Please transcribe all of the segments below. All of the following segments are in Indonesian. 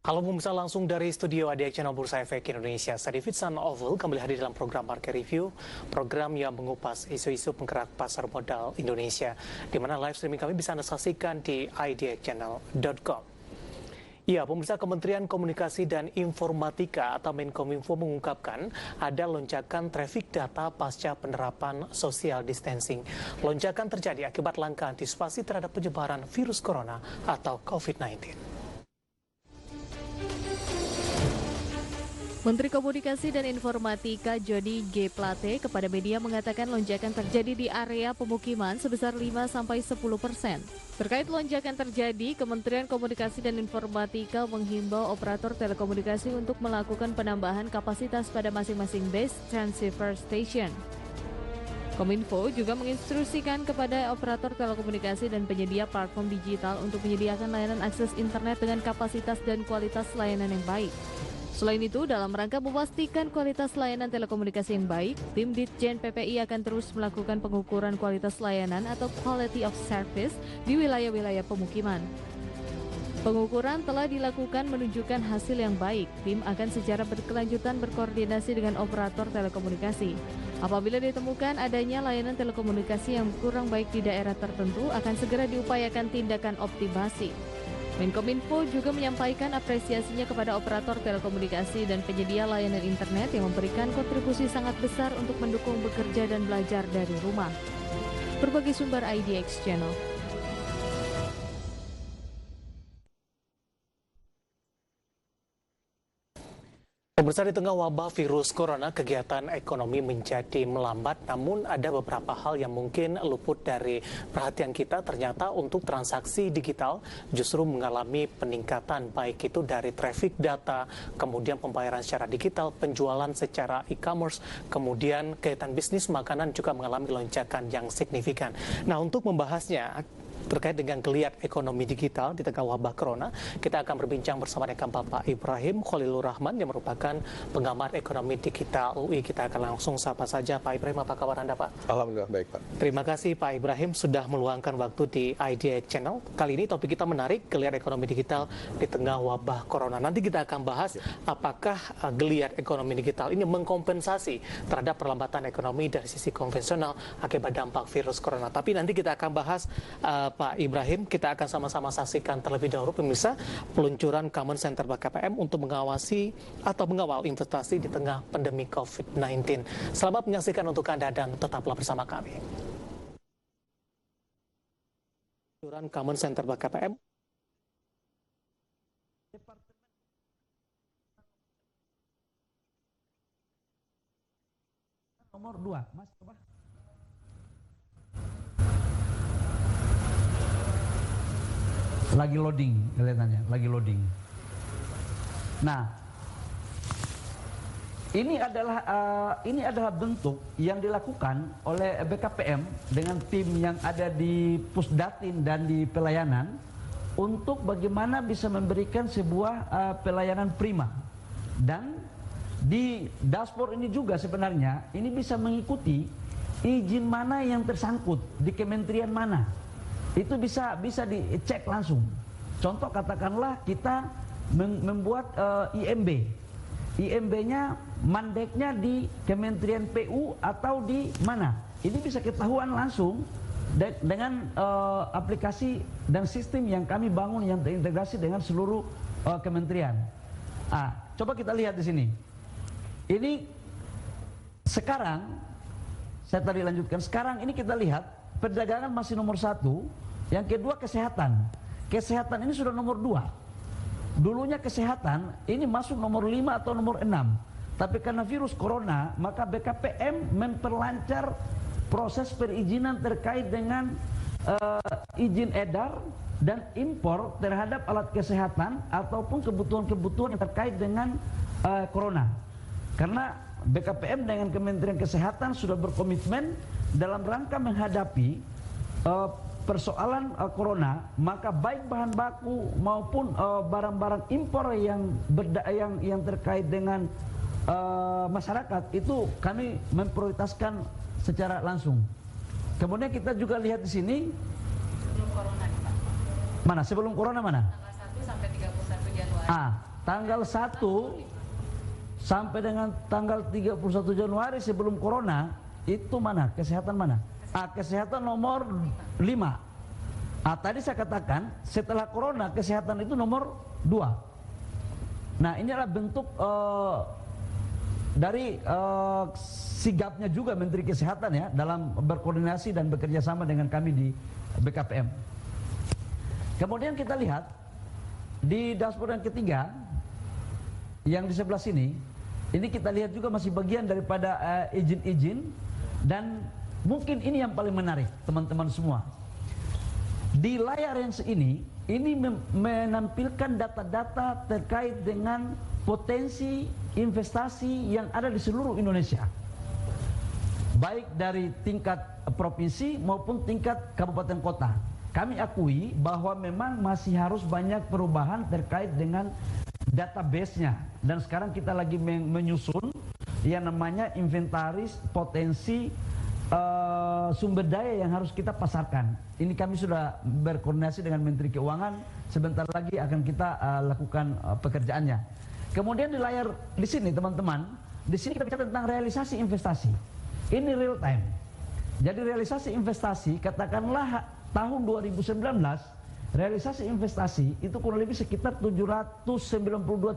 Halo pemirsa, langsung dari studio ADX Channel Bursa Efek Indonesia. Saya David San Oval kembali hadir dalam program Market Review, program yang mengupas isu-isu penggerak pasar modal Indonesia, di mana live streaming kami bisa Anda saksikan di idxchannel.com. Ya, pemirsa, Kementerian Komunikasi dan Informatika atau Menkominfo mengungkapkan ada lonjakan traffic data pasca penerapan social distancing. Lonjakan terjadi akibat langkah antisipasi terhadap penyebaran virus corona atau COVID-19. Menteri Komunikasi dan Informatika Jody G. Plate kepada media mengatakan lonjakan terjadi di area pemukiman sebesar 5-10%. Terkait lonjakan terjadi, Kementerian Komunikasi dan Informatika menghimbau operator telekomunikasi untuk melakukan penambahan kapasitas pada masing-masing base transceiver station. Kominfo juga menginstruksikan kepada operator telekomunikasi dan penyedia platform digital untuk menyediakan layanan akses internet dengan kapasitas dan kualitas layanan yang baik. Selain itu, dalam rangka memastikan kualitas layanan telekomunikasi yang baik, tim Ditjen PPI akan terus melakukan pengukuran kualitas layanan atau quality of service di wilayah-wilayah pemukiman. Pengukuran telah dilakukan menunjukkan hasil yang baik. Tim akan secara berkelanjutan berkoordinasi dengan operator telekomunikasi. Apabila ditemukan adanya layanan telekomunikasi yang kurang baik di daerah tertentu, akan segera diupayakan tindakan optimasi. Menkominfo juga menyampaikan apresiasinya kepada operator telekomunikasi dan penyedia layanan internet yang memberikan kontribusi sangat besar untuk mendukung bekerja dan belajar dari rumah. Berbagai sumber IDX Channel. Pemirsa, di tengah wabah virus corona, kegiatan ekonomi menjadi melambat, namun ada beberapa hal yang mungkin luput dari perhatian kita. Ternyata untuk transaksi digital justru mengalami peningkatan, baik itu dari traffic data, kemudian pembayaran secara digital, penjualan secara e-commerce, kemudian kegiatan bisnis makanan juga mengalami lonjakan yang signifikan. Nah, untuk membahasnya terkait dengan geliat ekonomi digital di tengah wabah corona, kita akan berbincang bersama dengan Bapak Ibrahim Khalilur Rahman yang merupakan pengamat ekonomi digital UI. Kita akan langsung sapa saja. Pak Ibrahim, apa kabar Anda, Pak? Alhamdulillah baik, Pak. Terima kasih Pak Ibrahim sudah meluangkan waktu di IDX Channel. Kali ini topik kita menarik, geliat ekonomi digital di tengah wabah corona. Nanti kita akan bahas apakah geliat ekonomi digital ini mengkompensasi terhadap perlambatan ekonomi dari sisi konvensional akibat dampak virus corona. Tapi nanti kita akan bahas Pak Ibrahim, kita akan sama-sama saksikan terlebih dahulu pemirsa peluncuran Common Center BKPM untuk mengawasi atau mengawal investasi di tengah pandemi COVID-19. Selamat menyaksikan untuk Anda dan tetaplah bersama kami. Peluncuran Common Center BKPM. Nomor 2, Mas, coba. Lagi loading, kelihatannya, lagi loading. Nah, ini adalah bentuk yang dilakukan oleh BKPM dengan tim yang ada di Pusdatin dan di pelayanan untuk bagaimana bisa memberikan sebuah pelayanan prima. Dan di dashboard ini juga sebenarnya ini bisa mengikuti izin mana yang tersangkut di kementerian mana. Itu bisa dicek langsung. Contoh katakanlah kita membuat IMB. IMB-nya mandeknya di Kementerian PU atau di mana. Ini bisa ketahuan langsung dengan aplikasi dan sistem yang kami bangun yang terintegrasi dengan seluruh kementerian. Coba kita lihat di sini. Ini sekarang, saya tadi lanjutkan, sekarang ini kita lihat perdagangan masih nomor 1. Yang kedua kesehatan. Kesehatan ini sudah nomor 2. Dulunya kesehatan ini masuk nomor 5 atau nomor 6. Tapi karena virus corona, maka BKPM memperlancar proses perizinan terkait dengan izin edar dan impor terhadap alat kesehatan ataupun kebutuhan-kebutuhan yang terkait dengan corona. Karena BKPM dengan Kementerian Kesehatan sudah berkomitmen dalam rangka menghadapi persoalan corona, maka baik bahan baku maupun barang-barang impor yang terkait dengan masyarakat itu kami memprioritaskan secara langsung. Kemudian kita juga lihat di sini Sebelum corona nih, Pak. mana sebelum corona mana? Tanggal 1 sampai 31 Januari. tanggal 1 sampai dengan tanggal 31 Januari sebelum corona, itu mana? Kesehatan mana? Kesehatan nomor 5. Tadi saya katakan setelah corona kesehatan itu nomor 2. Nah, ini adalah bentuk dari sigapnya juga Menteri Kesehatan ya dalam berkoordinasi dan bekerja sama dengan kami di BKPM. Kemudian kita lihat di dashboard yang ketiga yang di sebelah sini, ini kita lihat juga masih bagian daripada izin-izin, dan mungkin ini yang paling menarik teman-teman semua. Di layar yang ini menampilkan data-data terkait dengan potensi investasi yang ada di seluruh Indonesia, baik dari tingkat provinsi maupun tingkat kabupaten kota. Kami akui bahwa memang masih harus banyak perubahan terkait dengan database-nya, dan sekarang kita lagi menyusun yang namanya inventaris potensi sumber daya yang harus kita pasarkan. Ini kami sudah berkoordinasi dengan Menteri Keuangan, sebentar lagi akan kita lakukan pekerjaannya. Kemudian di layar di sini teman-teman, di sini kita bicara tentang realisasi investasi. Ini real time. Jadi realisasi investasi, katakanlah tahun 2019 realisasi investasi itu kurang lebih sekitar 792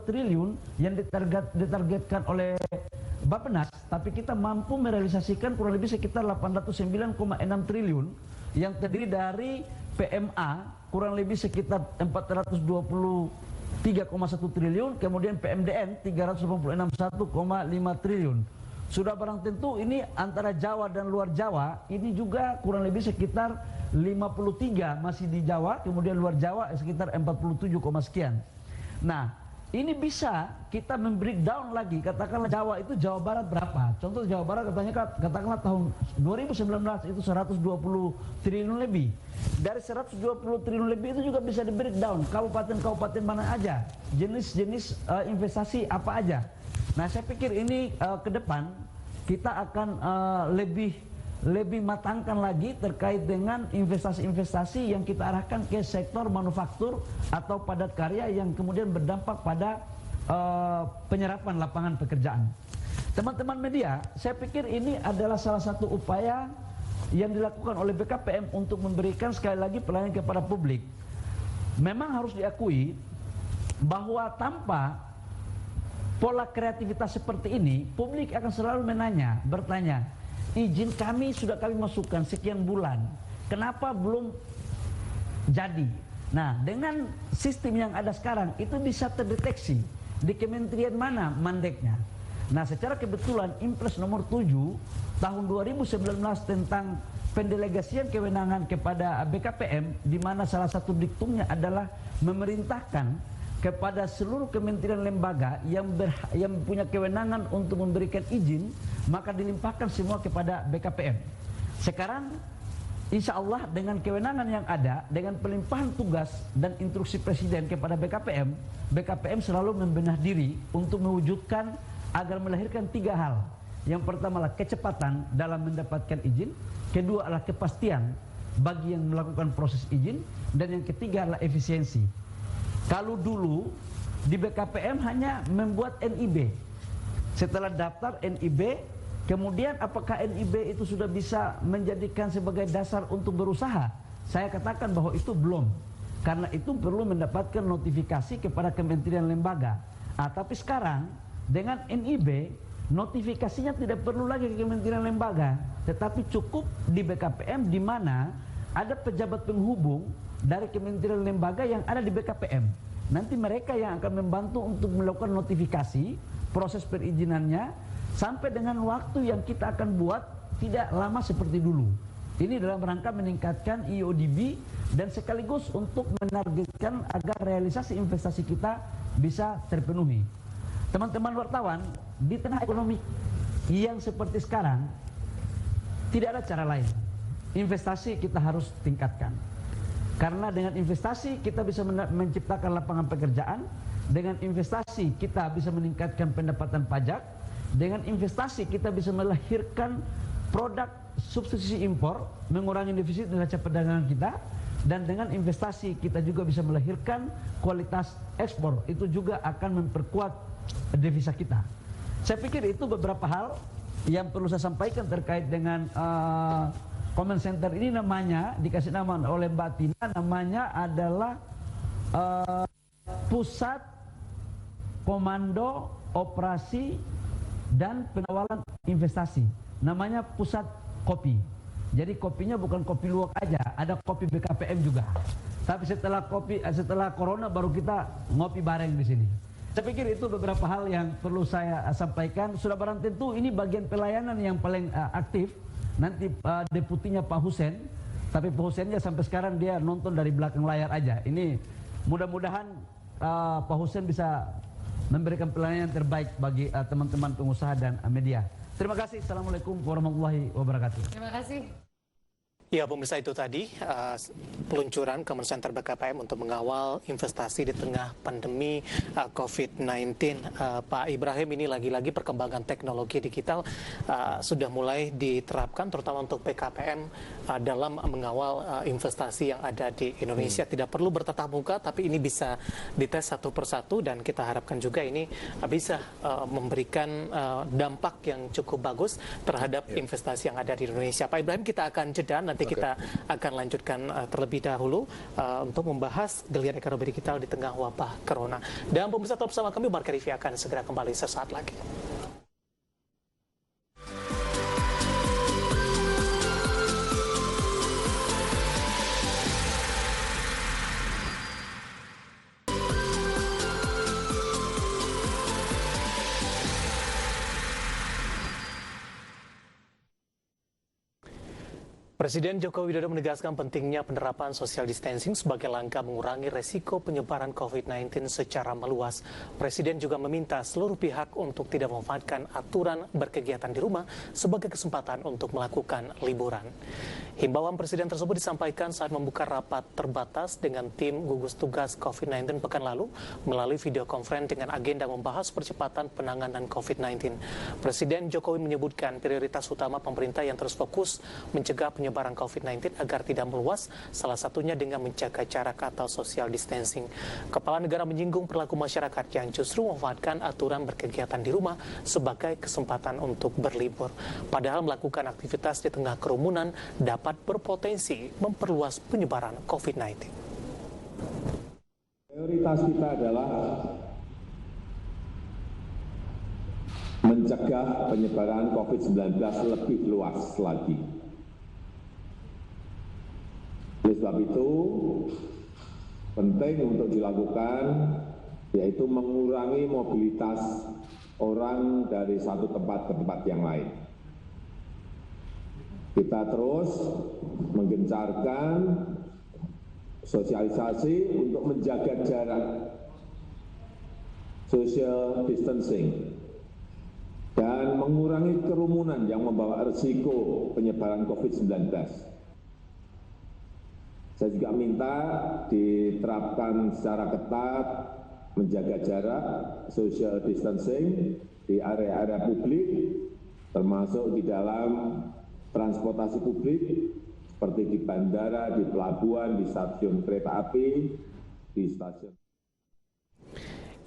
triliun yang ditargetkan oleh Bappenas, tapi kita mampu merealisasikan kurang lebih sekitar 809,6 triliun yang terdiri dari PMA kurang lebih sekitar 423,1 triliun, kemudian PMDN 386,1,5 triliun. Sudah barang tentu ini antara Jawa dan luar Jawa, ini juga kurang lebih sekitar 53 masih di Jawa, kemudian luar Jawa sekitar 47, sekian. Nah, ini bisa kita membreakdown lagi, katakanlah Jawa itu Jawa Barat berapa? Contoh Jawa Barat katakanlah tahun 2019 itu 120 triliun lebih. Dari 120 triliun lebih itu juga bisa di breakdown, kabupaten-kabupaten mana aja, jenis-jenis investasi apa aja. Nah, saya pikir ini ke depan kita akan lebih matangkan lagi terkait dengan investasi-investasi yang kita arahkan ke sektor manufaktur atau padat karya yang kemudian berdampak pada penyerapan lapangan pekerjaan. Teman-teman media, saya pikir ini adalah salah satu upaya yang dilakukan oleh BKPM untuk memberikan sekali lagi pelayanan kepada publik. Memang harus diakui bahwa tanpa pola kreativitas seperti ini, publik akan selalu bertanya, izin kami sudah kami masukkan sekian bulan, kenapa belum jadi? Nah, dengan sistem yang ada sekarang, itu bisa terdeteksi di kementerian mana mandeknya. Nah, secara kebetulan Impres nomor 7 tahun 2019 tentang pendelegasian kewenangan kepada BKPM, di mana salah satu diktumnya adalah memerintahkan kepada seluruh kementerian lembaga yang punya kewenangan untuk memberikan izin, maka dilimpahkan semua kepada BKPM. Sekarang insya Allah dengan kewenangan yang ada, dengan pelimpahan tugas dan instruksi Presiden kepada BKPM, BKPM selalu membenah diri untuk mewujudkan agar melahirkan 3 hal. Yang pertama adalah kecepatan dalam mendapatkan izin, kedua adalah kepastian bagi yang melakukan proses izin, dan yang ketiga adalah efisiensi. Kalau dulu di BKPM hanya membuat NIB, setelah daftar NIB, kemudian apakah NIB itu sudah bisa menjadikan sebagai dasar untuk berusaha? Saya katakan bahwa itu belum, karena itu perlu mendapatkan notifikasi kepada kementerian lembaga. Tapi sekarang dengan NIB, notifikasinya tidak perlu lagi ke kementerian lembaga, tetapi cukup di BKPM, di mana ada pejabat penghubung dari kementerian lembaga yang ada di BKPM. Nanti mereka yang akan membantu untuk melakukan notifikasi proses perizinannya sampai dengan waktu yang kita akan buat tidak lama seperti dulu. Ini dalam rangka meningkatkan IODB dan sekaligus untuk menargetkan agar realisasi investasi kita bisa terpenuhi. Teman-teman wartawan, di tengah ekonomi yang seperti sekarang, tidak ada cara lain. Investasi kita harus tingkatkan. Karena dengan investasi kita bisa menciptakan lapangan pekerjaan, dengan investasi kita bisa meningkatkan pendapatan pajak, dengan investasi kita bisa melahirkan produk substitusi impor, mengurangi defisit neraca perdagangan kita, dan dengan investasi kita juga bisa melahirkan kualitas ekspor, itu juga akan memperkuat devisa kita. Saya pikir itu beberapa hal yang perlu saya sampaikan terkait dengan comment center ini. Namanya dikasih nama oleh Mbak Tina, namanya adalah Pusat Komando Operasi dan Penawaran Investasi. Namanya Pusat Kopi. Jadi kopinya bukan kopi luwak aja, ada kopi BKPM juga. Tapi setelah corona baru kita ngopi bareng di sini. Saya pikir itu beberapa hal yang perlu saya sampaikan. Sudah barang tentu ini bagian pelayanan yang paling aktif. Nanti deputinya Pak Hussein, tapi Pak Husseinnya sampai sekarang dia nonton dari belakang layar aja. Ini mudah-mudahan Pak Hussein bisa memberikan pelayanan terbaik bagi teman-teman pengusaha dan media. Terima kasih. Assalamualaikum warahmatullahi wabarakatuh. Terima kasih. Ya, pemirsa, itu tadi peluncuran Comment Center BKPM untuk mengawal investasi di tengah pandemi COVID-19. Pak Ibrahim, ini lagi-lagi perkembangan teknologi digital sudah mulai diterapkan terutama untuk BKPM dalam mengawal investasi yang ada di Indonesia. Tidak perlu bertatap muka, tapi ini bisa dites satu persatu dan kita harapkan juga ini bisa memberikan dampak yang cukup bagus terhadap investasi yang ada di Indonesia. Pak Ibrahim, kita akan jeda, nanti kita akan lanjutkan terlebih dahulu untuk membahas geliat ekonomi digital di tengah wabah corona. Dan pemirsa, tetap bersama kami, Marka Rivi akan segera kembali sesaat lagi. Presiden Joko Widodo menegaskan pentingnya penerapan social distancing sebagai langkah mengurangi resiko penyebaran COVID-19 secara meluas. Presiden juga meminta seluruh pihak untuk tidak memanfaatkan aturan berkegiatan di rumah sebagai kesempatan untuk melakukan liburan. Himbauan Presiden tersebut disampaikan saat membuka rapat terbatas dengan tim gugus tugas COVID-19 pekan lalu melalui video conference dengan agenda membahas percepatan penanganan COVID-19. Presiden Jokowi menyebutkan prioritas utama pemerintah yang terus fokus mencegah penyebaran COVID-19 agar tidak meluas, salah satunya dengan menjaga jarak atau social distancing. Kepala negara menyinggung perilaku masyarakat yang justru memanfaatkan aturan berkegiatan di rumah sebagai kesempatan untuk berlibur. Padahal melakukan aktivitas di tengah kerumunan dapat berpotensi memperluas penyebaran COVID-19. Prioritas kita adalah mencegah penyebaran COVID-19 lebih luas lagi. Oleh sebab itu, penting untuk dilakukan yaitu mengurangi mobilitas orang dari satu tempat ke tempat yang lain. Kita terus menggencarkan sosialisasi untuk menjaga jarak, social distancing, dan mengurangi kerumunan yang membawa risiko penyebaran COVID-19. Saya juga minta diterapkan secara ketat menjaga jarak, social distancing di area-area publik, termasuk di dalam transportasi publik, seperti di bandara, di pelabuhan, di stasiun kereta api, di stasiun.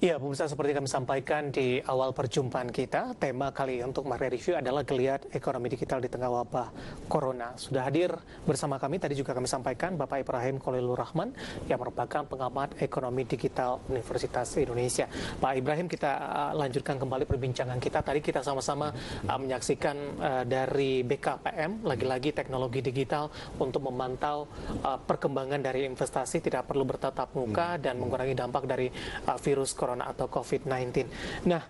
Ya, pemirsa, seperti kami sampaikan di awal perjumpaan kita, tema kali untuk Marka Review adalah geliat ekonomi digital di tengah wabah corona. Sudah hadir bersama kami, tadi juga kami sampaikan, Bapak Ibrahim Khalilur Rahman, yang merupakan pengamat ekonomi digital Universitas Indonesia. Pak Ibrahim, kita lanjutkan kembali perbincangan kita. Tadi kita sama-sama menyaksikan dari BKPM, lagi-lagi teknologi digital untuk memantau perkembangan dari investasi, tidak perlu bertatap muka dan mengurangi dampak dari virus corona atau COVID-19. Nah,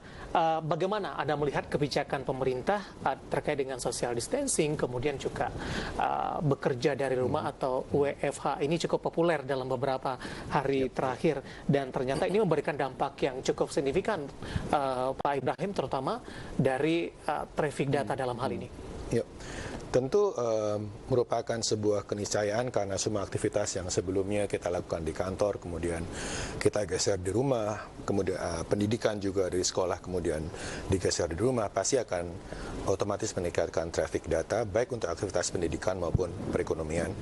bagaimana Anda melihat kebijakan pemerintah terkait dengan social distancing, kemudian juga bekerja dari rumah atau WFH ini cukup populer dalam beberapa hari terakhir dan ternyata ini memberikan dampak yang cukup signifikan, Pak Ibrahim, terutama dari traffic data dalam hal ini. Yuk. Tentu merupakan sebuah keniscayaan karena semua aktivitas yang sebelumnya kita lakukan di kantor, kemudian kita geser di rumah, kemudian pendidikan juga dari sekolah, kemudian digeser di rumah, pasti akan otomatis meningkatkan traffic data, baik untuk aktivitas pendidikan maupun perekonomian.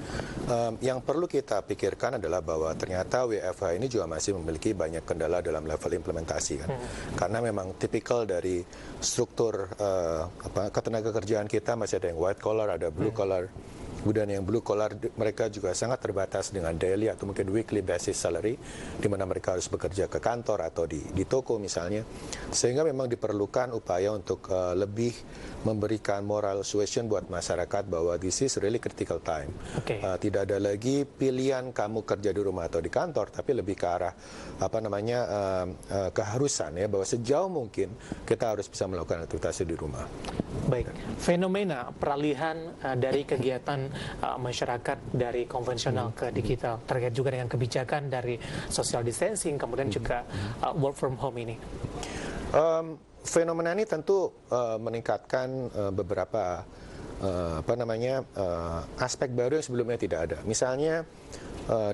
Yang perlu kita pikirkan adalah bahwa ternyata WFH ini juga masih memiliki banyak kendala dalam level implementasi, kan? Karena memang tipikal dari struktur ketenaga kerjaan kita masih ada yang white collar, ada blue collar. Kemudian yang blue collar mereka juga sangat terbatas dengan daily atau mungkin weekly basis salary, di mana mereka harus bekerja ke kantor atau di toko misalnya, sehingga memang diperlukan upaya untuk lebih memberikan moral suasion buat masyarakat bahwa this is really critical time. Tidak ada lagi pilihan kamu kerja di rumah atau di kantor, tapi lebih ke arah keharusan ya, bahwa sejauh mungkin kita harus bisa melakukan aktivitas di rumah. Baik, fenomena peralihan dari kegiatan masyarakat dari konvensional ke digital terkait juga dengan kebijakan dari social distancing, kemudian juga work from home ini. Fenomena ini tentu meningkatkan beberapa aspek baru yang sebelumnya tidak ada. Misalnya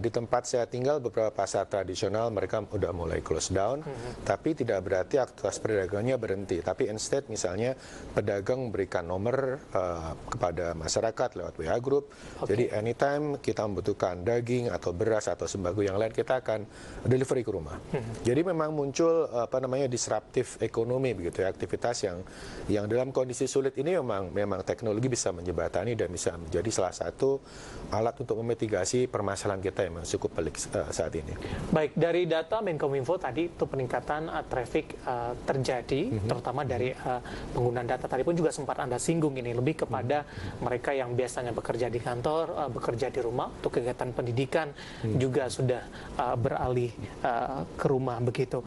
di tempat saya tinggal beberapa pasar tradisional mereka udah mulai close down, tapi tidak berarti aktivitas pedagangnya berhenti. Tapi instead misalnya pedagang memberikan nomor kepada masyarakat lewat WA group. Jadi anytime kita membutuhkan daging atau beras atau sembako yang lain, kita akan delivery ke rumah. Jadi memang muncul disruptif ekonomi begitu ya, aktivitas yang dalam kondisi sulit ini memang teknologi bisa menjembatani dan bisa menjadi salah satu alat untuk memitigasi permasalahan kita yang cukup pelik saat ini. Baik, dari data Menkominfo tadi itu peningkatan traffic terjadi, terutama dari penggunaan data tadi pun juga sempat Anda singgung ini, lebih kepada mereka yang biasanya bekerja di kantor, bekerja di rumah, untuk kegiatan pendidikan juga sudah beralih ke rumah begitu.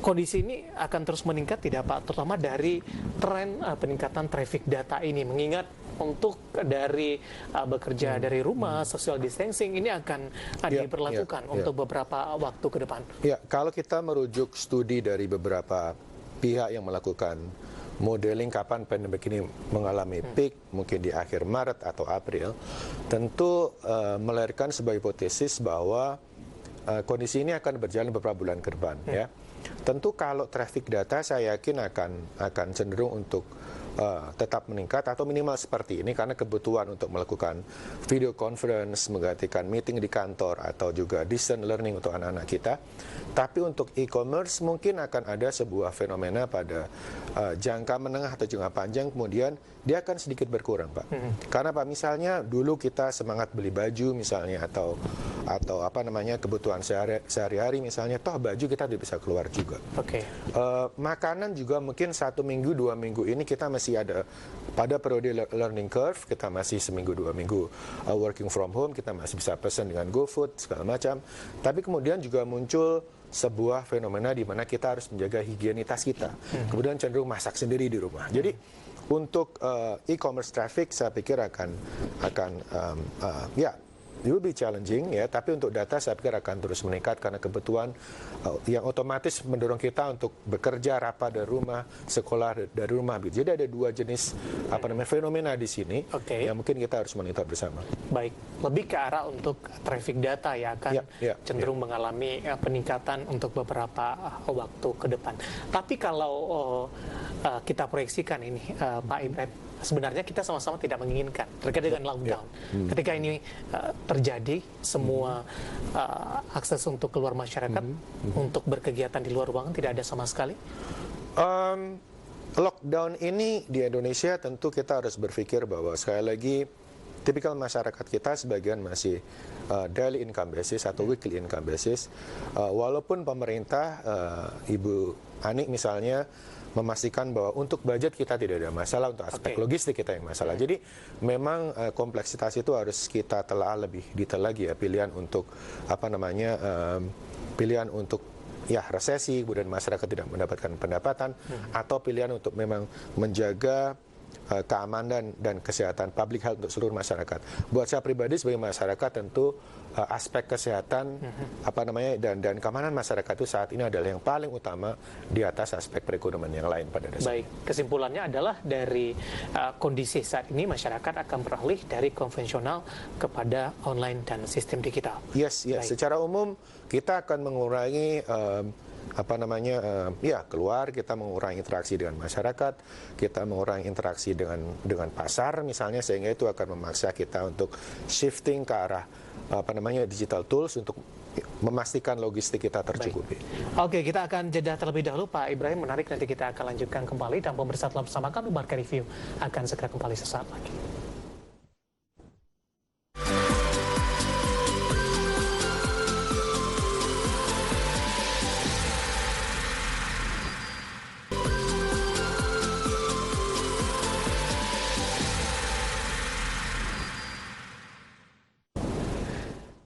Kondisi ini akan terus meningkat tidak Pak, terutama dari tren peningkatan traffic data ini, mengingat untuk dari bekerja dari rumah, social distancing ini akan diberlakukan untuk beberapa waktu ke depan. Ya, kalau kita merujuk studi dari beberapa pihak yang melakukan modeling kapan pandemi ini mengalami peak, mungkin di akhir Maret atau April, tentu melahirkan sebuah hipotesis bahwa kondisi ini akan berjalan beberapa bulan ke depan. Ya, tentu kalau traffic data saya yakin akan cenderung untuk tetap meningkat atau minimal seperti ini, karena kebutuhan untuk melakukan video conference, menggantikan meeting di kantor atau juga distance learning untuk anak-anak kita. Tapi untuk e-commerce mungkin akan ada sebuah fenomena pada jangka menengah atau jangka panjang, kemudian dia akan sedikit berkurang, Pak. Karena Pak, misalnya dulu kita semangat beli baju misalnya atau kebutuhan sehari-hari misalnya, toh baju kita bisa keluar juga. Makanan juga mungkin 1 minggu 2 minggu ini kita masih ada pada periode learning curve, kita masih seminggu 2 minggu working from home, kita masih bisa pesan dengan GoFood segala macam. Tapi kemudian juga muncul sebuah fenomena di mana kita harus menjaga higienitas kita, kemudian cenderung masak sendiri di rumah. Jadi untuk e-commerce traffic saya pikir akan it will be challenging ya, tapi untuk data saya pikir akan terus meningkat karena kebutuhan yang otomatis mendorong kita untuk bekerja rapat dari rumah, sekolah dari rumah. Jadi ada dua jenis fenomena di sini yang mungkin kita harus monitor bersama. Baik, lebih ke arah untuk traffic data ya akan cenderung mengalami peningkatan untuk beberapa waktu ke depan. Tapi kalau kita proyeksikan ini Pak Ibrahim, sebenarnya kita sama-sama tidak menginginkan terkait dengan lockdown. Ketika ini terjadi, semua akses untuk keluar masyarakat untuk berkegiatan di luar ruangan tidak ada sama sekali. Lockdown ini di Indonesia tentu kita harus berpikir bahwa sekali lagi tipikal masyarakat kita sebagian masih daily income basis atau weekly income basis. Walaupun pemerintah, Ibu Ani misalnya memastikan bahwa untuk budget kita tidak ada masalah, untuk aspek logistik kita yang masalah. Jadi memang kompleksitas itu harus kita telah lebih detail lagi ya, pilihan untuk pilihan untuk resesi, kemudian masyarakat tidak mendapatkan pendapatan, atau pilihan untuk memang menjaga keamanan dan kesehatan public health untuk seluruh masyarakat. Buat saya pribadi sebagai masyarakat tentu aspek kesehatan dan keamanan masyarakat itu saat ini adalah yang paling utama di atas aspek perekonomian yang lain pada dasarnya. Baik, kesimpulannya adalah dari kondisi saat ini masyarakat akan beralih dari konvensional kepada online dan sistem digital. Yes. Secara umum kita akan mengurangi keluar, kita mengurangi interaksi dengan masyarakat, kita mengurangi interaksi dengan pasar misalnya, sehingga itu akan memaksa kita untuk shifting ke arah digital tools untuk memastikan logistik kita tercukupi. Oke, kita akan jeda terlebih dahulu Pak Ibrahim, menarik, nanti kita akan lanjutkan kembali dan pemirsa tetap bersama kami, Market Review akan segera kembali sesaat lagi.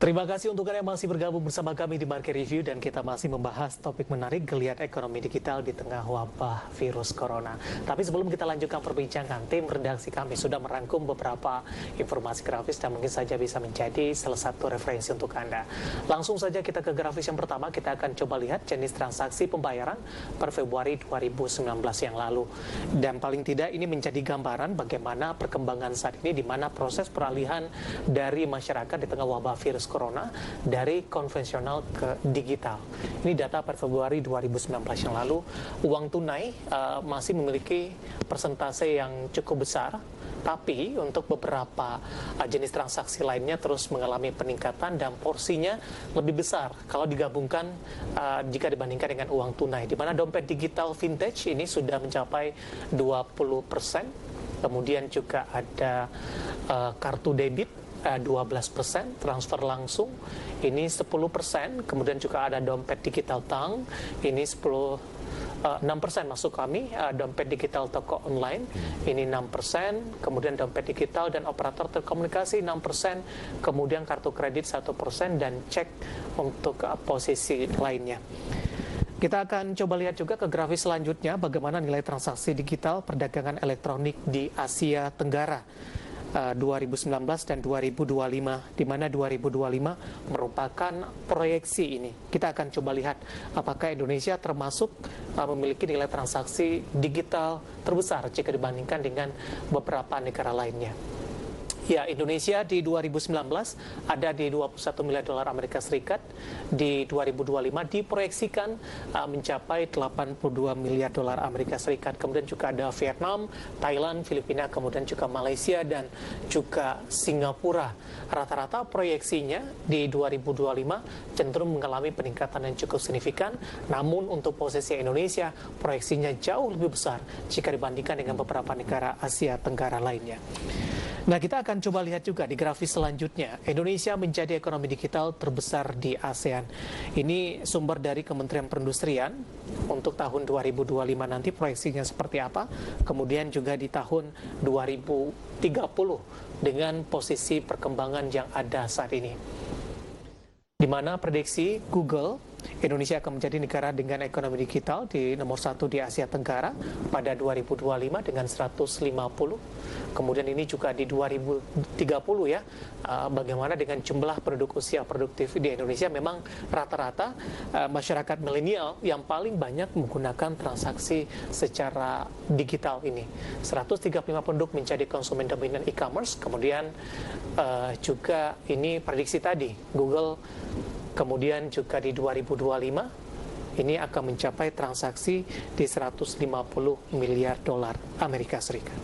Terima kasih untuk Anda yang masih bergabung bersama kami di Market Review, dan kita masih membahas topik menarik geliat ekonomi digital di tengah wabah virus corona. Tapi sebelum kita lanjutkan perbincangan, tim redaksi kami sudah merangkum beberapa informasi grafis dan mungkin saja bisa menjadi salah satu referensi untuk Anda. Langsung saja kita ke grafis yang pertama, kita akan coba lihat jenis transaksi pembayaran per Februari 2019 yang lalu. Dan paling tidak ini menjadi gambaran bagaimana perkembangan saat ini, di mana proses peralihan dari masyarakat di tengah wabah virus corona dari konvensional ke digital. Ini data per Februari 2019 yang lalu. Uang tunai masih memiliki persentase yang cukup besar, tapi untuk beberapa jenis transaksi lainnya terus mengalami peningkatan dan porsinya lebih besar kalau digabungkan jika dibandingkan dengan uang tunai, di mana dompet digital vintage ini sudah mencapai 20%. Kemudian juga ada kartu debit 12%, transfer langsung ini 10%, kemudian juga ada dompet digital tang ini 6% masuk kami, dompet digital toko online ini 6%, kemudian dompet digital dan operator telekomunikasi 6%, kemudian kartu kredit 1% dan cek untuk posisi lainnya. Kita akan coba lihat juga ke grafis selanjutnya bagaimana nilai transaksi digital perdagangan elektronik di Asia Tenggara 2019 dan 2025, di mana 2025 merupakan proyeksi ini. Kita akan coba lihat apakah Indonesia termasuk memiliki nilai transaksi digital terbesar jika dibandingkan dengan beberapa negara lainnya. Ya, Indonesia di 2019 ada di 21 miliar dolar Amerika Serikat, di 2025 diproyeksikan mencapai 82 miliar dolar Amerika Serikat. Kemudian juga ada Vietnam, Thailand, Filipina, kemudian juga Malaysia dan juga Singapura. Rata-rata proyeksinya di 2025 cenderung mengalami peningkatan yang cukup signifikan, namun untuk posisi Indonesia proyeksinya jauh lebih besar jika dibandingkan dengan beberapa negara Asia Tenggara lainnya. Nah, kita akan coba lihat juga di grafis selanjutnya. Indonesia menjadi ekonomi digital terbesar di ASEAN. Ini sumber dari Kementerian Perindustrian. Untuk tahun 2025 nanti proyeksinya seperti apa. Kemudian juga di tahun 2030 dengan posisi perkembangan yang ada saat ini, di mana prediksi Google, Indonesia akan menjadi negara dengan ekonomi digital di nomor 1 di Asia Tenggara pada 2025 dengan 150. Kemudian ini juga di 2030 ya, bagaimana dengan jumlah penduduk usia produktif di Indonesia. Memang rata-rata masyarakat milenial yang paling banyak menggunakan transaksi secara digital ini. 135 penduduk menjadi konsumen dominan e-commerce. Kemudian juga ini prediksi tadi Google. Kemudian juga di 2025 ini akan mencapai transaksi di 150 miliar dolar Amerika Serikat.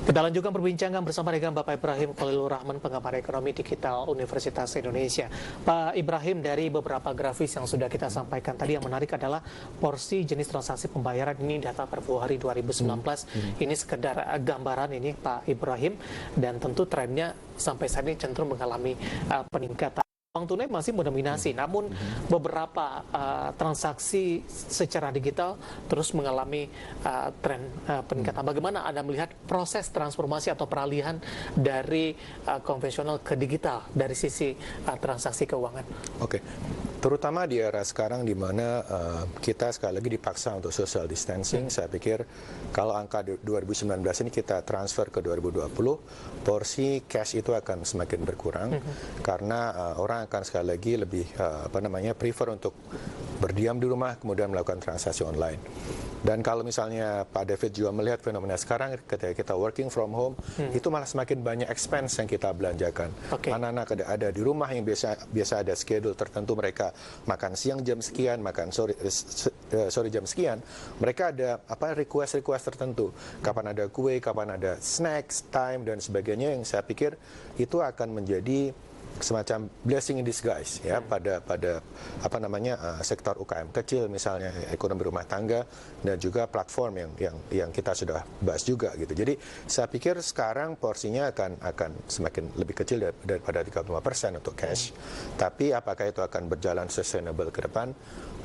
Kita lanjutkan perbincangan bersama dengan Bapak Ibrahim Khalilur Rahman, pengamat ekonomi digital Universitas Indonesia. Pak Ibrahim, dari beberapa grafis yang sudah kita sampaikan tadi, yang menarik adalah porsi jenis transaksi pembayaran. Ini data Februari 2019. Ini sekedar gambaran ini Pak Ibrahim, dan tentu trennya sampai saat ini cenderung mengalami peningkatan. uang tunai masih mendominasi, namun beberapa transaksi secara digital terus mengalami tren peningkatan. Bagaimana Anda melihat proses transformasi atau peralihan dari konvensional ke digital dari sisi transaksi keuangan? Oke. Terutama di era sekarang di mana kita sekali lagi dipaksa untuk social distancing, saya pikir kalau angka 2019 ini kita transfer ke 2020, porsi cash itu akan semakin berkurang karena orang akan sekali lagi lebih prefer untuk berdiam di rumah kemudian melakukan transaksi online. Dan kalau misalnya Pak David juga melihat fenomena sekarang ketika kita working from home, itu malah semakin banyak expense yang kita belanjakan. Anak-anak ada di rumah yang biasa ada schedule tertentu, mereka makan siang jam sekian, makan sore jam sekian, mereka ada request tertentu. Kapan ada kue, kapan ada snacks, time dan sebagainya, yang saya pikir itu akan menjadi semacam blessing in disguise ya pada sektor UKM kecil misalnya, ekonomi rumah tangga, dan juga platform yang kita sudah bahas juga gitu. Jadi saya pikir sekarang porsinya akan semakin lebih kecil daripada 35% untuk cash. Tapi apakah itu akan berjalan sustainable ke depan,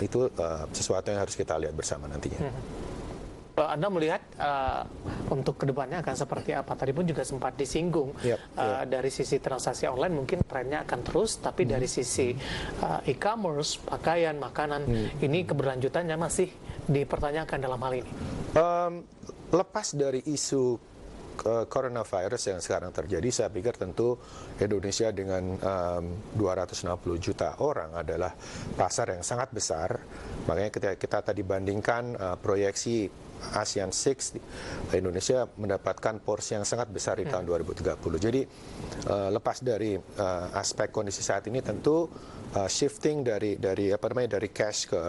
itu sesuatu yang harus kita lihat bersama nantinya. Anda melihat untuk kedepannya akan seperti apa? Tadi pun juga sempat disinggung dari sisi transaksi online mungkin trennya akan terus, tapi dari sisi e-commerce, pakaian, makanan, ini keberlanjutannya masih dipertanyakan dalam hal ini. Lepas dari isu coronavirus yang sekarang terjadi, saya pikir tentu Indonesia dengan 260 juta orang adalah pasar yang sangat besar. Makanya ketika kita tadi bandingkan proyeksi ASEAN 6, Indonesia mendapatkan porsi yang sangat besar di tahun 2030. Jadi lepas dari aspek kondisi saat ini, tentu shifting dari cash ke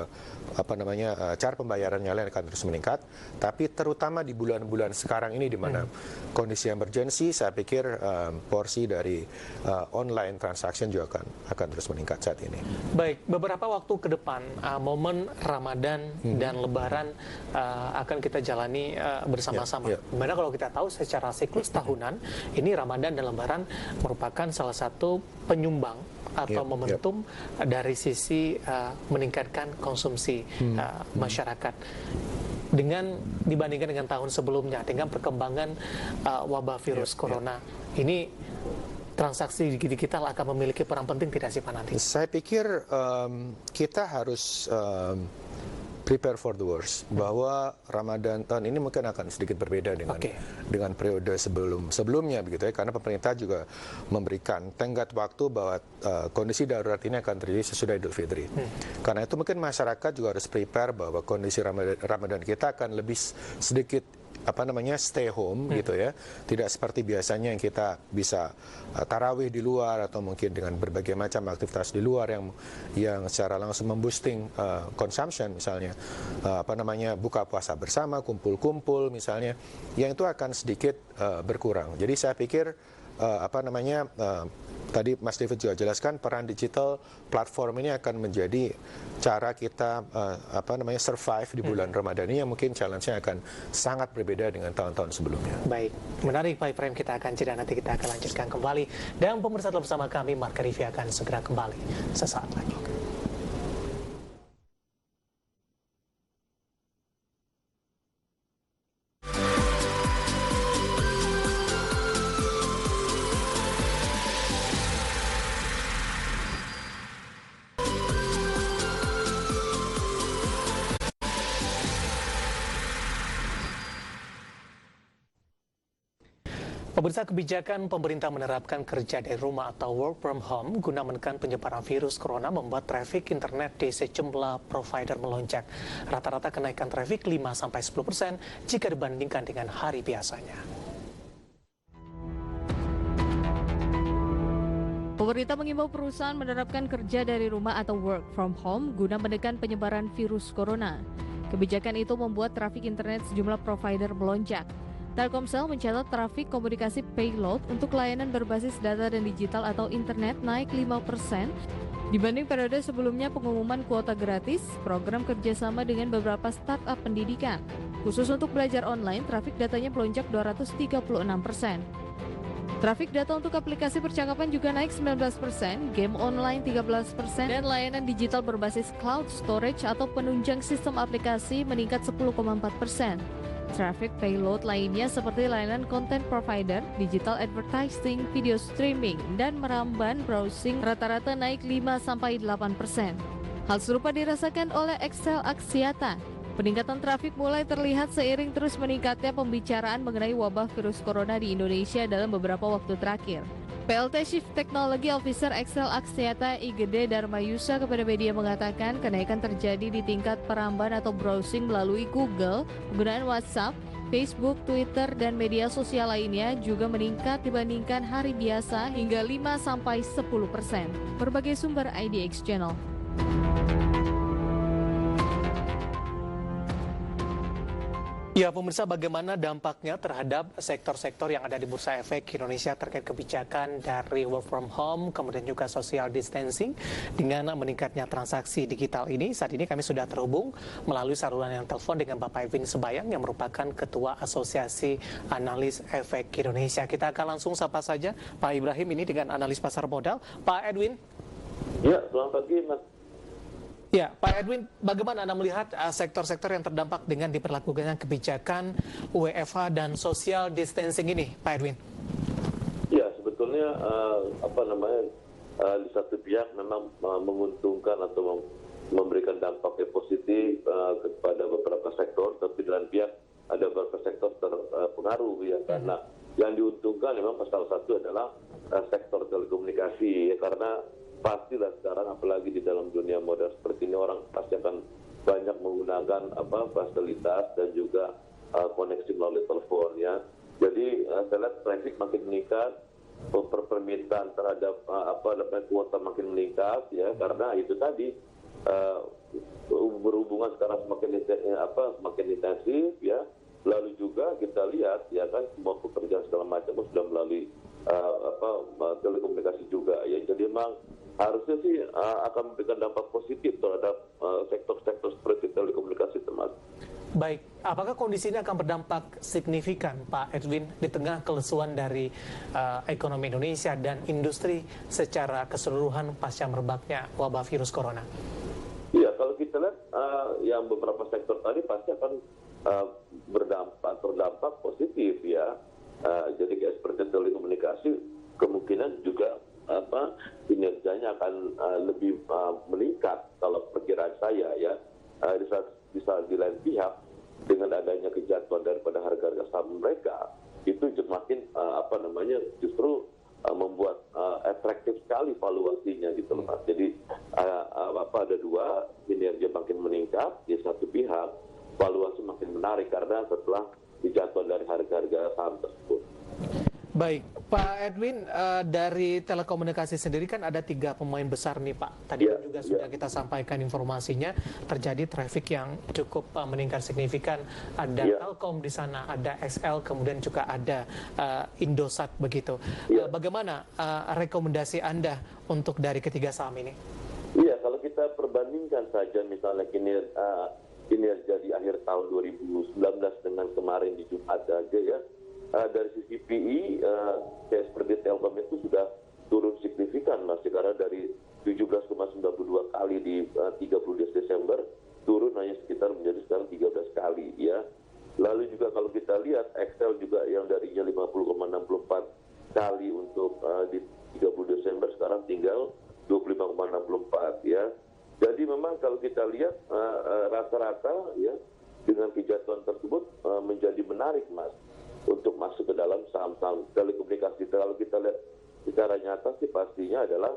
cara pembayaran yang lain akan terus meningkat. Tapi terutama di bulan-bulan sekarang ini di mana kondisi emergency, saya pikir porsi dari online transaction juga akan terus meningkat saat ini. Baik, beberapa waktu ke depan momen Ramadan dan Lebaran akan kita jalani bersama-sama. Dimana kalau kita tahu secara siklus tahunan, ini Ramadan dan Lebaran merupakan salah satu penyumbang atau momentum dari sisi meningkatkan konsumsi masyarakat. Dibandingkan dengan tahun sebelumnya, dengan perkembangan wabah virus corona, ini transaksi digital akan memiliki peran penting tidak sih Pak nanti? Saya pikir kita harus prepare for the worst, bahwa Ramadan tahun ini mungkin akan sedikit berbeda dengan periode sebelumnya begitu ya, karena pemerintah juga memberikan tenggat waktu bahwa kondisi darurat ini akan terjadi sesudah Idul Fitri. Karena itu mungkin masyarakat juga harus prepare bahwa kondisi Ramadan kita akan lebih sedikit stay home gitu ya, tidak seperti biasanya yang kita bisa tarawih di luar atau mungkin dengan berbagai macam aktivitas di luar yang secara langsung memboosting consumption, misalnya buka puasa bersama, kumpul-kumpul misalnya, yang itu akan sedikit berkurang. Jadi saya pikir tadi Mas David juga jelaskan, peran digital platform ini akan menjadi cara kita survive di bulan Ramadan ini, yang mungkin challenge-nya akan sangat berbeda dengan tahun-tahun sebelumnya. Baik, menarik Pak Ibrahim, kita akan jeda, nanti kita akan lanjutkan kembali. Dan pemirsa tetap bersama kami, Marka Rivi akan segera kembali sesaat lagi. Pemirsa, kebijakan pemerintah menerapkan kerja dari rumah atau work from home guna menekan penyebaran virus corona membuat traffic internet di sejumlah provider melonjak. Rata-rata kenaikan traffic 5-10% jika dibandingkan dengan hari biasanya. Pemerintah mengimbau perusahaan menerapkan kerja dari rumah atau work from home guna menekan penyebaran virus corona. Kebijakan itu membuat trafik internet sejumlah provider melonjak. Telkomsel mencatat trafik komunikasi payload untuk layanan berbasis data dan digital atau internet naik 5% dibanding periode sebelumnya pengumuman kuota gratis, program kerjasama dengan beberapa startup pendidikan. Khusus untuk belajar online, trafik datanya melonjak 236%. Trafik data untuk aplikasi percakapan juga naik 19%, game online 13%, dan layanan digital berbasis cloud storage atau penunjang sistem aplikasi meningkat 10,4%. Traffic payload lainnya seperti layanan content provider, digital advertising, video streaming, dan meramban browsing rata-rata naik 5-8%. Hal serupa dirasakan oleh XL Axiata. Peningkatan trafik mulai terlihat seiring terus meningkatnya pembicaraan mengenai wabah virus corona di Indonesia dalam beberapa waktu terakhir. PLT Chief Technology Officer XL Axiata Igede Darmayusa kepada media mengatakan kenaikan terjadi di tingkat peramban atau browsing melalui Google, penggunaan WhatsApp, Facebook, Twitter, dan media sosial lainnya juga meningkat dibandingkan hari biasa hingga 5-10%. Berbagai sumber IDX Channel. Ya, pemirsa, bagaimana dampaknya terhadap sektor-sektor yang ada di Bursa Efek Indonesia terkait kebijakan dari work from home, kemudian juga social distancing dengan meningkatnya transaksi digital ini. Saat ini kami sudah terhubung melalui saluran yang telepon dengan Bapak Edwin Sebayang yang merupakan Ketua Asosiasi Analis Efek Indonesia. Kita akan langsung sapa saja Pak Ibrahim ini dengan analis pasar modal. Pak Edwin. Ya, selamat pagi, Mas. Ya, Pak Edwin, bagaimana Anda melihat sektor-sektor yang terdampak dengan diberlakukannya kebijakan WFH dan social distancing ini, Pak Edwin? Ya, sebetulnya di satu pihak memang menguntungkan atau memberikan dampak yang positif kepada beberapa sektor, tapi di lain pihak ada beberapa sektor terpengaruh ya, karena yang diuntungkan memang salah satu adalah sektor telekomunikasi ya, karena pastilah sekarang apalagi di dalam dunia modern seperti ini orang pasti akan banyak menggunakan fasilitas dan juga koneksi melalui telepon ya. Jadi saya lihat traffic makin meningkat, permintaan terhadap kuota makin meningkat ya, karena itu tadi berhubungan sekarang semakin intensif ya. Lalu juga kita lihat ya kan semua pekerjaan segala macam sudah melalui telekomunikasi juga ya. Jadi memang harusnya sih akan memberikan dampak positif terhadap sektor-sektor seperti telekomunikasi termasuk. Baik, apakah kondisi ini akan berdampak signifikan, Pak Edwin, di tengah kelesuan dari ekonomi Indonesia dan industri secara keseluruhan pasca merebaknya wabah virus corona? Iya, kalau kita lihat yang beberapa sektor tadi pasti akan terdampak positif ya. Jadi kayak seperti telekomunikasi kemungkinan juga kinerjanya akan lebih meningkat kalau perkiraan saya ya. Di lain pihak dengan adanya kejatuhan daripada harga-harga saham mereka itu semakin justru membuat atraktif sekali valuasinya gitu loh Mas. Jadi ada dua, kinerja makin meningkat di satu pihak, valuasi makin menarik karena setelah dijatuhan dari harga-harga saham tersebut. Baik, Pak Edwin, dari telekomunikasi sendiri kan ada 3 pemain besar nih Pak. Tadi juga sudah kita sampaikan informasinya, terjadi traffic yang cukup meningkat signifikan. Ada Telkom di sana, ada XL, kemudian juga ada Indosat begitu. Bagaimana rekomendasi Anda untuk dari ketiga saham ini? Iya, kalau kita perbandingkan saja misalnya kinerja di akhir tahun 2019 dengan kemarin di Jumat aja ya. Dari sisi PI, kayak seperti Telkom itu sudah turun signifikan masih karena dari 17,92 kali di 30 Desember turun hanya sekitar menjadi sekarang 13 kali ya. Lalu juga kalau kita lihat Excel juga yang darinya 50,64 kali untuk di 30 Desember sekarang tinggal 25,64 ya. Jadi memang kalau kita lihat rata-rata ya dengan kejatuhan tersebut menjadi menarik Mas untuk masuk ke dalam saham-saham telekomunikasi. Kalau kita lihat secara nyata sih pastinya adalah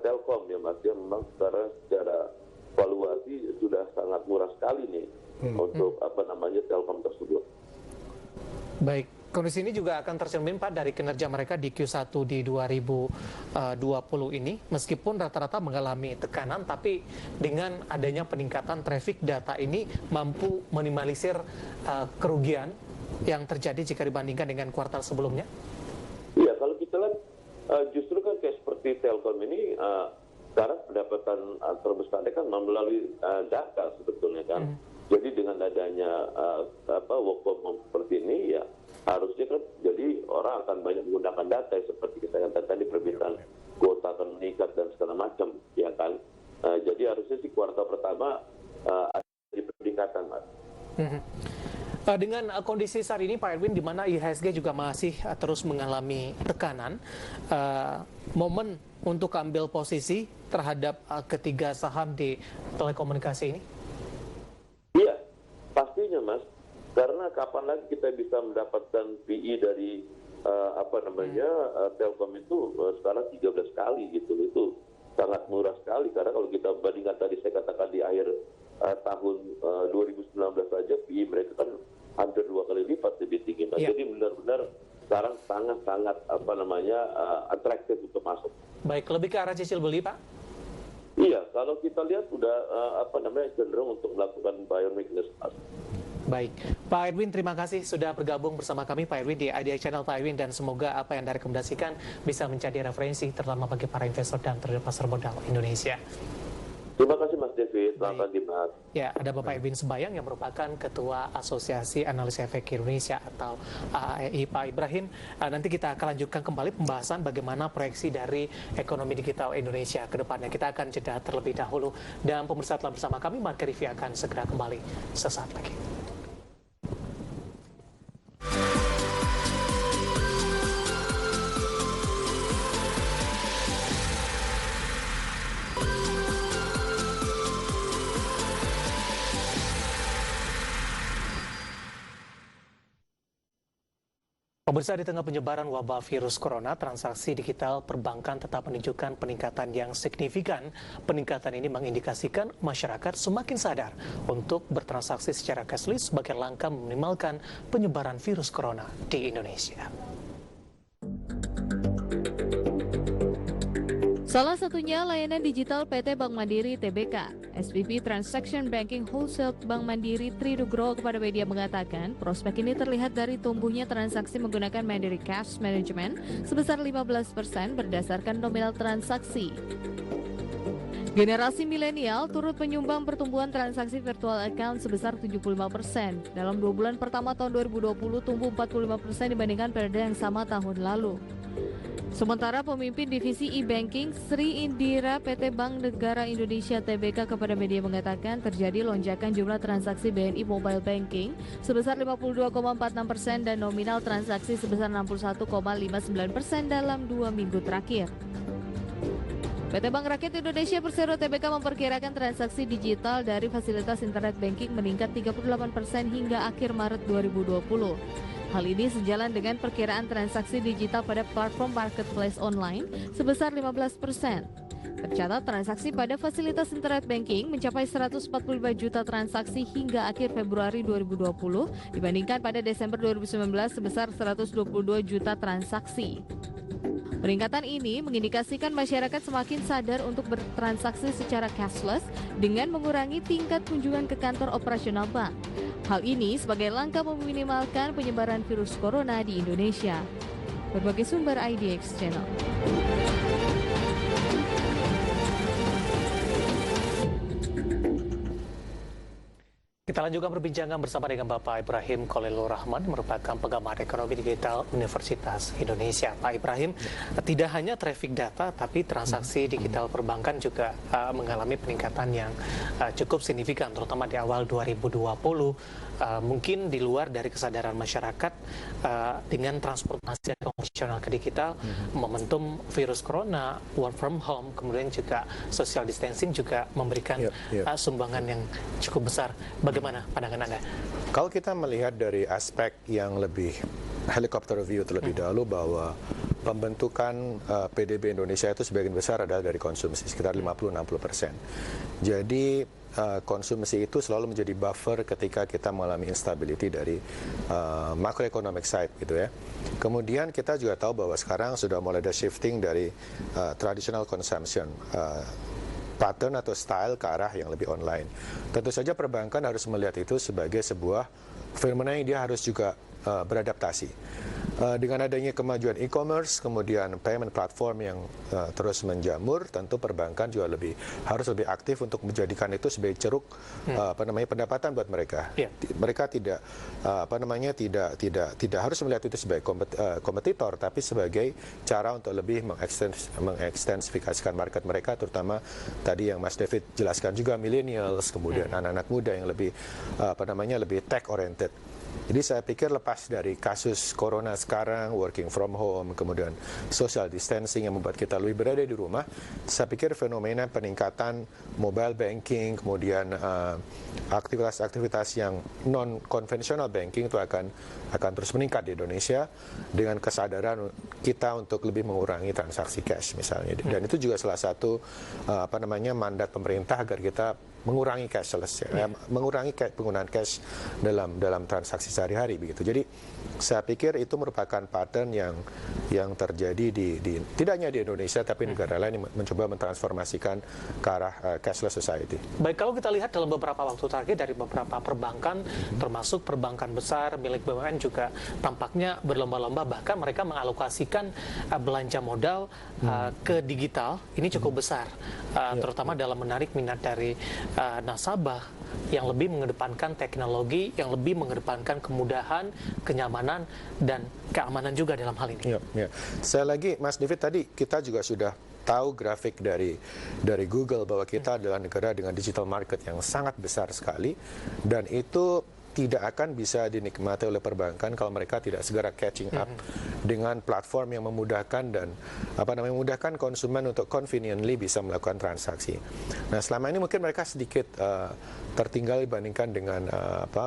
Telkom ya Mas, ya memang secara valuasi sudah sangat murah sekali nih untuk Telkom tersebut. Baik, kondisi ini juga akan tercermin Pak dari kinerja mereka di Q1 di 2020 ini, meskipun rata-rata mengalami tekanan, tapi dengan adanya peningkatan traffic data ini mampu minimalisir kerugian yang terjadi jika dibandingkan dengan kuartal sebelumnya? Iya, kalau kita lihat justru kan kayak seperti Telkom ini sekarang pendapatan terbesarnya kan melalui data sebetulnya kan. Jadi dengan adanya work from home seperti ini ya harusnya kan jadi orang akan banyak menggunakan data seperti kita katakan tadi, permintaan kuota akan meningkat dan segala macam, ya kan. Jadi harusnya sih kuartal pertama ada di peningkatan, Mas. Dengan kondisi saat ini Pak Erwin, di mana IHSG juga masih terus mengalami tekanan, momen untuk ambil posisi terhadap ketiga saham di telekomunikasi ini? Iya, pastinya, Mas. Karena kapan lagi kita bisa mendapatkan PE dari Telkom itu sekarang 13 kali gitu. Itu sangat murah sekali, karena kalau kita bandingkan tadi saya katakan di akhir tahun 2019 saja PE mereka kan hampir 2 kali lipat lebih tinggi. Nah, jadi benar-benar sekarang sangat-sangat atraktif untuk masuk. Baik, lebih ke arah cicil beli, Pak? Iya, kalau kita lihat sudah cenderung untuk melakukan buyer weakness, Mas. Baik, Pak Edwin, terima kasih sudah bergabung bersama kami, Pak Edwin, di Idea Channel, Pak Edwin, dan semoga apa yang Anda rekomendasikan bisa menjadi referensi terutama bagi para investor dan trader pasar modal Indonesia. Terima kasih, Mas David. Selamat pagi, Mas. Ya, ada Bapak Edwin Sembayang yang merupakan Ketua Asosiasi Analis Efek Indonesia atau AEI. Pak Ibrahim, nanti kita akan lanjutkan kembali pembahasan bagaimana proyeksi dari ekonomi digital Indonesia ke depannya. Kita akan jeda terlebih dahulu, dan pemirsa telah bersama kami, Market Review akan segera kembali sesaat lagi. Pemirsa, di tengah penyebaran wabah virus corona, transaksi digital perbankan tetap menunjukkan peningkatan yang signifikan. Peningkatan ini mengindikasikan masyarakat semakin sadar untuk bertransaksi secara cashless sebagai langkah meminimalkan penyebaran virus corona di Indonesia. Salah satunya layanan digital PT Bank Mandiri Tbk. SVP Transaction Banking Wholesale Bank Mandiri Tri Nugroho kepada media mengatakan, prospek ini terlihat dari tumbuhnya transaksi menggunakan Mandiri Cash Management sebesar 15% berdasarkan nominal transaksi. Generasi milenial turut menyumbang pertumbuhan transaksi virtual account sebesar 75%. Dalam 2 bulan pertama tahun 2020 tumbuh 45% dibandingkan periode yang sama tahun lalu. Sementara pemimpin divisi e-banking Sri Indira PT Bank Negara Indonesia Tbk kepada media mengatakan terjadi lonjakan jumlah transaksi BNI Mobile Banking sebesar 52,46% dan nominal transaksi sebesar 61,59% dalam 2 minggu terakhir. PT Bank Rakyat Indonesia Persero Tbk memperkirakan transaksi digital dari fasilitas internet banking meningkat 38% hingga akhir Maret 2020. Hal ini sejalan dengan perkiraan transaksi digital pada platform marketplace online sebesar 15%. Tercatat transaksi pada fasilitas internet banking mencapai 145 juta transaksi hingga akhir Februari 2020 dibandingkan pada Desember 2019 sebesar 122 juta transaksi. Peningkatan ini mengindikasikan masyarakat semakin sadar untuk bertransaksi secara cashless dengan mengurangi tingkat kunjungan ke kantor operasional bank. Hal ini sebagai langkah meminimalkan penyebaran virus corona di Indonesia. Berbagai sumber IDX Channel. Kita lanjutkan perbincangan bersama dengan Bapak Ibrahim Khalilur Rahman, merupakan pengamat ekonomi digital Universitas Indonesia. Pak Ibrahim, tidak hanya traffic data, tapi transaksi digital perbankan juga mengalami peningkatan yang cukup signifikan, terutama di awal 2020. Mungkin di luar dari kesadaran masyarakat dengan transformasi konvensional ke digital, momentum virus corona, work from home, kemudian juga social distancing juga memberikan sumbangan yang cukup besar. Bagaimana pandangan Anda? Kalau kita melihat dari aspek yang lebih helikopter view terlebih dahulu, bahwa pembentukan PDB Indonesia itu sebagian besar adalah dari konsumsi, sekitar 50-60%. Jadi konsumsi itu selalu menjadi buffer ketika kita mengalami instability dari macroeconomic side gitu ya. Kemudian kita juga tahu bahwa sekarang sudah mulai ada shifting dari traditional consumption pattern atau style ke arah yang lebih online. Tentu saja perbankan harus melihat itu sebagai sebuah fenomena yang dia harus juga beradaptasi. Dengan adanya kemajuan e-commerce, kemudian payment platform yang terus menjamur, tentu perbankan juga harus lebih aktif untuk menjadikan itu sebagai ceruk pendapatan buat mereka. Mereka tidak tidak harus melihat itu sebagai kompetitor, tapi sebagai cara untuk lebih mengekstensifikasikan market mereka, terutama tadi yang Mas David jelaskan juga millennials, kemudian anak-anak muda yang lebih lebih tech oriented. Jadi saya pikir lepas dari kasus corona sekarang, working from home, kemudian social distancing yang membuat kita lebih berada di rumah, saya pikir fenomena peningkatan mobile banking, kemudian aktivitas-aktivitas yang non konvensional banking itu akan terus meningkat di Indonesia dengan kesadaran kita untuk lebih mengurangi transaksi cash misalnya. Dan itu juga salah satu mandat pemerintah agar kita mengurangi cashless, mengurangi penggunaan cash dalam transaksi sehari-hari begitu. Jadi saya pikir itu merupakan pattern yang terjadi di tidak hanya di Indonesia tapi negara lain yang mencoba mentransformasikan ke arah cashless society. Baik, kalau kita lihat dalam beberapa waktu terakhir dari beberapa perbankan, termasuk perbankan besar milik BUMN juga tampaknya berlomba-lomba, bahkan mereka mengalokasikan belanja modal ke digital ini cukup besar, terutama dalam menarik minat dari nasabah yang lebih mengedepankan teknologi, yang lebih mengedepankan kemudahan, kenyamanan, dan keamanan juga dalam hal ini. Saya lagi, Mas David, tadi kita juga sudah tahu grafik dari Google bahwa kita adalah negara dengan digital market yang sangat besar sekali, dan itu tidak akan bisa dinikmati oleh perbankan kalau mereka tidak segera catching up dengan platform yang memudahkan dan memudahkan konsumen untuk conveniently bisa melakukan transaksi. Nah, selama ini mungkin mereka sedikit tertinggal dibandingkan dengan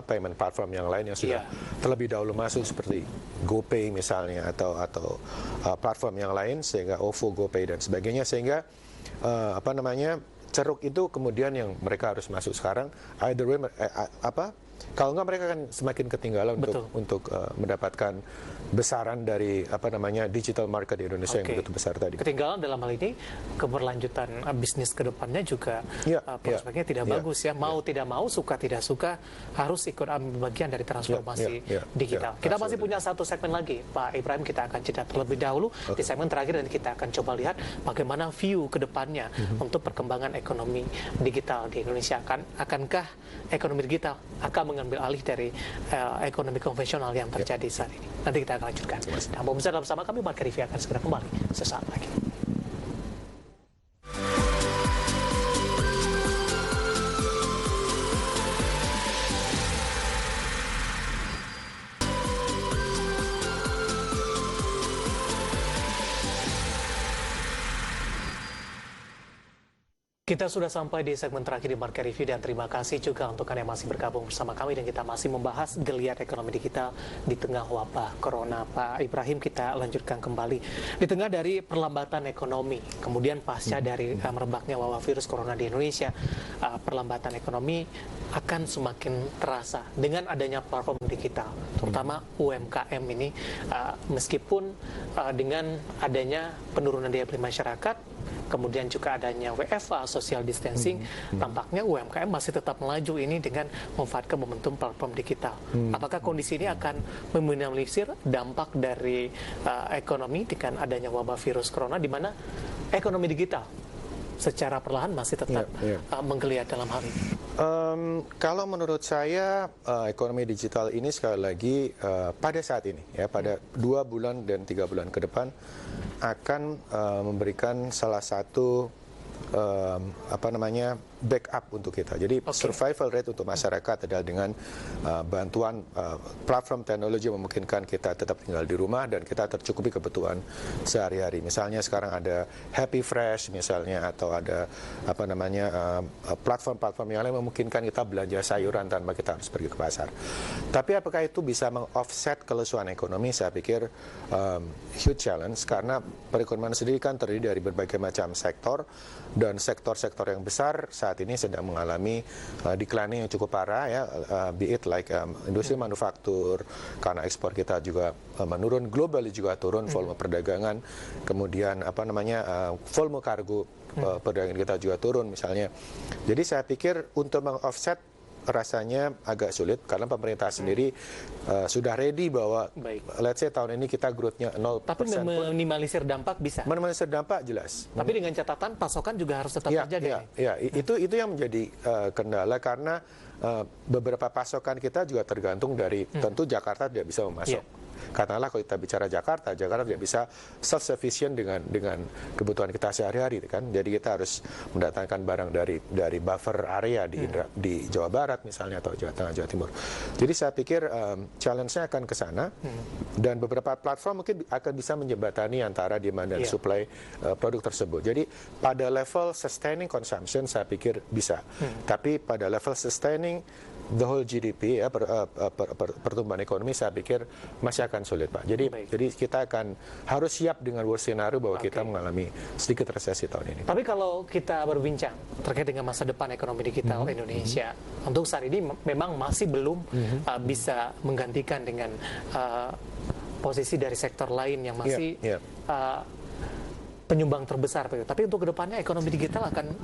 payment platform yang lain yang sudah terlebih dahulu masuk seperti GoPay misalnya atau platform yang lain, sehingga OVO, GoPay dan sebagainya, sehingga ceruk itu kemudian yang mereka harus masuk sekarang. Either way, kalau nggak mereka akan semakin ketinggalan untuk mendapatkan besaran dari digital market di Indonesia yang begitu besar tadi. Ketinggalan dalam hal ini keberlanjutan bisnis kedepannya juga prospeknya tidak bagus ya. Mau tidak mau, suka tidak suka harus ikut ambil bagian dari transformasi digital. Kita masih punya satu segmen lagi, Pak Ibrahim. Kita akan jeda terlebih dahulu di segmen terakhir dan kita akan coba lihat bagaimana view kedepannya untuk perkembangan ekonomi digital di Indonesia. Akankah ekonomi digital akan mengambil alih dari ekonomi konvensional yang terjadi saat ini? Nanti kita akan lanjutkan. Dan pemirsa, bersama kami, Marka Rivi akan segera kembali sesaat lagi. Kita sudah sampai di segmen terakhir di Marka Review, dan terima kasih juga untuk Anda yang masih bergabung bersama kami, dan kita masih membahas geliat ekonomi digital di tengah wabah corona. Pak Ibrahim, kita lanjutkan kembali. Di tengah dari perlambatan ekonomi, kemudian pasca dari merebaknya wabah virus corona di Indonesia, perlambatan ekonomi akan semakin terasa dengan adanya platform digital, terutama UMKM ini, meskipun dengan adanya penurunan daya beli masyarakat, kemudian juga adanya WFA, social distancing, tampaknya UMKM masih tetap melaju ini dengan memanfaatkan momentum platform digital. Apakah kondisi ini akan meminimalisir dampak dari ekonomi dengan adanya wabah virus corona, di mana ekonomi digital secara perlahan masih tetap menggeliat dalam hal ini? Kalau menurut saya, ekonomi digital ini sekali lagi pada saat ini, pada 2 bulan dan 3 bulan ke depan akan memberikan salah satu backup untuk kita. Jadi survival rate untuk masyarakat adalah dengan bantuan platform teknologi yang memungkinkan kita tetap tinggal di rumah dan kita tercukupi kebutuhan sehari-hari. Misalnya sekarang ada Happy Fresh misalnya, atau ada platform-platform yang lain memungkinkan kita belanja sayuran tanpa kita harus pergi ke pasar. Tapi apakah itu bisa meng-offset kelesuan ekonomi? Saya pikir huge challenge, karena perekonomian sendiri kan terdiri dari berbagai macam sektor, dan sektor-sektor yang besar saat ini sedang mengalami declining yang cukup parah, be it like industri manufaktur, karena ekspor kita juga menurun, globally juga turun volume perdagangan, kemudian volume kargo perdagangan kita juga turun misalnya. Jadi saya pikir untuk meng-offset rasanya agak sulit karena pemerintah sendiri sudah ready bahwa let's say tahun ini kita growth-nya 0%. Tapi meminimalisir dampak bisa. Meminimalisir dampak jelas. Tapi dengan catatan pasokan juga harus tetap terjaga. Itu yang menjadi kendala karena beberapa pasokan kita juga tergantung dari tentu Jakarta tidak bisa memasok. Katakanlah kalau kita bicara Jakarta tidak bisa self-sufficient dengan kebutuhan kita sehari-hari, kan? Jadi kita harus mendatangkan barang dari buffer area di Jawa Barat misalnya atau Jawa Tengah, Jawa Timur. Jadi saya pikir challenge-nya akan ke sana dan beberapa platform mungkin akan bisa menjembatani antara demand dan supply produk tersebut. Jadi pada level sustaining consumption saya pikir bisa, tapi pada level sustaining the whole GDP pertumbuhan ekonomi saya pikir masih akan sulit, Pak. Jadi kita akan harus siap dengan worst scenario bahwa kita mengalami sedikit resesi tahun ini. Tapi kalau kita berbincang terkait dengan masa depan ekonomi digital Indonesia, untuk saat ini memang masih belum bisa menggantikan dengan posisi dari sektor lain yang masih penyumbang terbesar. Tapi untuk kedepannya ekonomi digital akan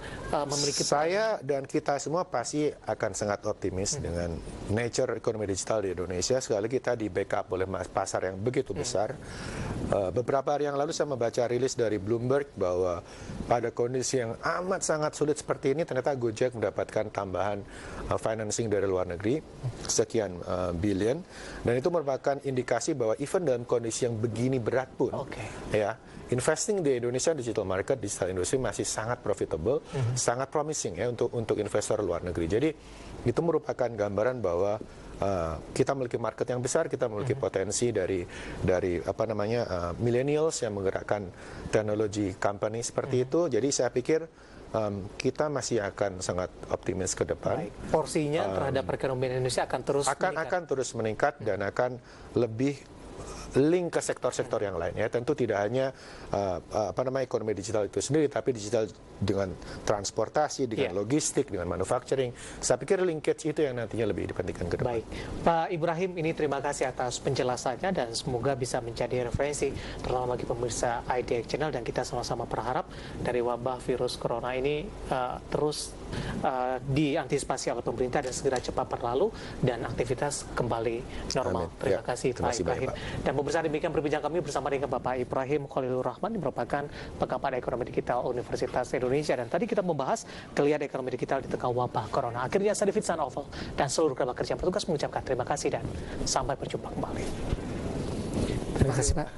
memiliki... Saya dan kita semua pasti akan sangat optimis dengan nature ekonomi digital di Indonesia. Sekali lagi kita di backup oleh pasar yang begitu besar. Beberapa hari yang lalu saya membaca rilis dari Bloomberg bahwa pada kondisi yang amat sangat sulit seperti ini, ternyata Gojek mendapatkan tambahan financing dari luar negeri, sekian billion. Dan itu merupakan indikasi bahwa even dalam kondisi yang begini berat pun, investing di Indonesia digital market, digital industry masih sangat profitable, sangat promising ya untuk investor luar negeri. Jadi itu merupakan gambaran bahwa kita memiliki market yang besar, kita memiliki potensi dari millennials yang menggerakkan teknologi company seperti itu. Jadi saya pikir kita masih akan sangat optimis ke depan. Porsinya terhadap perekonomian Indonesia akan terus meningkat dan akan lebih link ke sektor-sektor yang lain ya. Tentu tidak hanya ekonomi digital itu sendiri, tapi digital dengan transportasi, dengan logistik, dengan manufacturing. Saya pikir linkage itu yang nantinya lebih dipentingkan ke depan. Baik, Pak Ibrahim, ini terima kasih atas penjelasannya dan semoga bisa menjadi referensi terutama bagi pemirsa IDX Channel, dan kita sama-sama berharap dari wabah virus corona ini terus diantisipasi oleh pemerintah dan segera cepat berlalu dan aktivitas kembali normal. Amin. Terima kasih Pak Ibrahim. Banyak, Dan pemirsa, demikian perbincangan kami bersama dengan Bapak Ibrahim Khalilur Rahman yang merupakan pengamat ekonomi digital Universitas Indonesia. Dan tadi kita membahas kelihatan ekonomi digital di tengah wabah corona. Akhirnya saya David Sanovel dan seluruh kerabat kerja petugas mengucapkan terima kasih dan sampai berjumpa kembali. Terima kasih Pak.